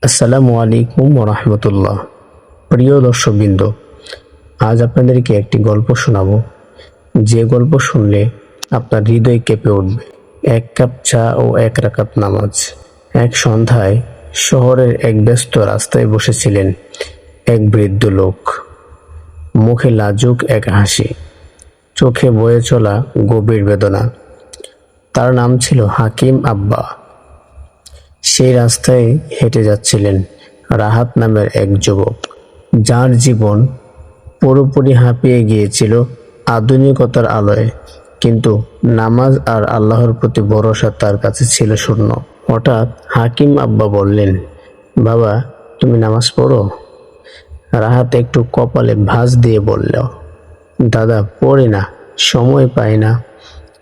আসসালামু আলাইকুম ওরহমতুল্লাহ। প্রিয় দর্শকবৃন্দ, আজ আপনাদেরকে একটি গল্প শোনাবো, যে গল্প শুনলে আপনার হৃদয় কেঁপে উঠবে। এক কাপ চা ও এক রাকাত নামাজ। এক সন্ধ্যায় শহরের এক ব্যস্ত রাস্তায় বসেছিলেন এক বৃদ্ধ লোক। মুখে লাজুক এক হাসি, চোখে বয়ে চলা গভীর বেদনা। তার নাম ছিল হাকিম আব্বা। সেই রাস্তায় হেঁটে যাচ্ছিলেন রাহাত নামের এক যুবক, যার জীবন পুরোপুরি হাঁপিয়ে গিয়েছিল আধুনিকতার আলোয়, কিন্তু নামাজ আর আল্লাহর প্রতি ভরসা তার কাছে ছিল শূন্য। হঠাৎ হাকিম আব্বা বললেন, বাবা, তুমি নামাজ পড়ো? রাহাত একটু কপালে ভাঁজ দিয়ে বলল, দাদা, পড়ি না, সময় পাই না,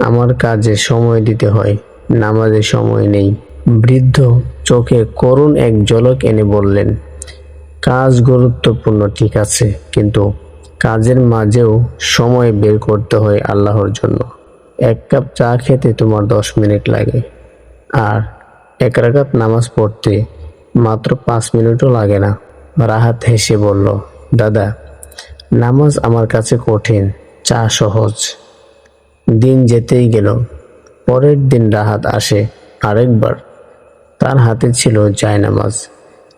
আমার কাজে সময় দিতে হয়, নামাজে সময় নেই। বৃদ্ধ চোখে করুণ এক ঝলক এনে বললেন, কাজ গুরুত্বপূর্ণ ঠিক আছে, কিন্তু কাজের মাঝেও সময় বের করতে হয় আল্লাহর জন্য। এক কাপ চা খেতে তোমার 10 মিনিট লাগে, আর এক রাকাত নামাজ পড়তে মাত্র 5 মিনিটও লাগে না। রাহাত হেসে বলল, দাদা, নামাজ আমার কাছে কঠিন, চা সহজ। দিন যেতেই গেল। পরের দিন রাহাত আসে আরেকবার। তার হাতে ছিল জায়নামাজ।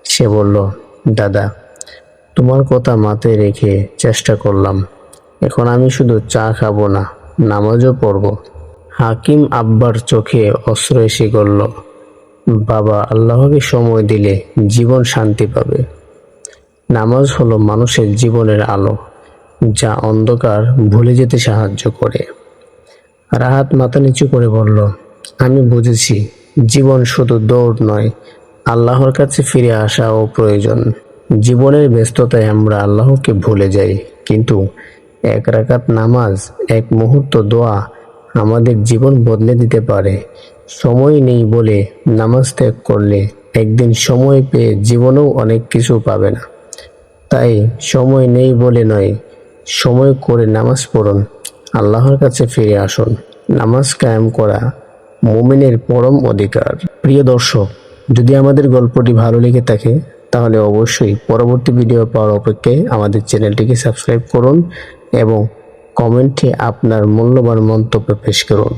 সে বলল, দাদা, তোমার কথা মাথায় রেখে চেষ্টা করলাম, এখন আমি শুধু চা খাবো না, নামাজও পড়ব। হাকিম আব্বার চোখে অশ্রু এসে গড়ল। বাবা, আল্লাহকে সময় দিলে জীবন শান্তি পাবে। নামাজ হলো মানুষের জীবনের আলো, যা অন্ধকার ভুলে যেতে সাহায্য করে। রাহাত মাথা নিচু করে বলল, আমি বুঝেছি, জীবন শুধু দৌড় নয়, আল্লাহর কাছে ফিরে আসাও প্রয়োজন। জীবনের ব্যস্ততায় আমরা আল্লাহকে ভুলে যাই, কিন্তু এক রাকাত নামাজ, এক মুহূর্ত দোয়া আমাদের জীবন বদলে দিতে পারে। সময় নেই বলে নামাজ ত্যাগ করলে একদিন সময় পেয়ে জীবনেও অনেক কিছু পাবে না। তাই সময় নেই বলে নয়, সময় করে নামাজ পড়ুন, আল্লাহর কাছে ফিরে আসুন। নামাজ কায়েম করা মুমিনের পরম অধিকার। প্রিয় দর্শক, যদি আমাদের গল্পটি ভালো লেগে থাকে তাহলে অবশ্যই পরবর্তী ভিডিও পাওয়ার অপেক্ষায় আমাদের চ্যানেলটিকে সাবস্ক্রাইব করুন এবং কমেন্টে আপনার মূল্যবান মন্তব্য পেশ করুন।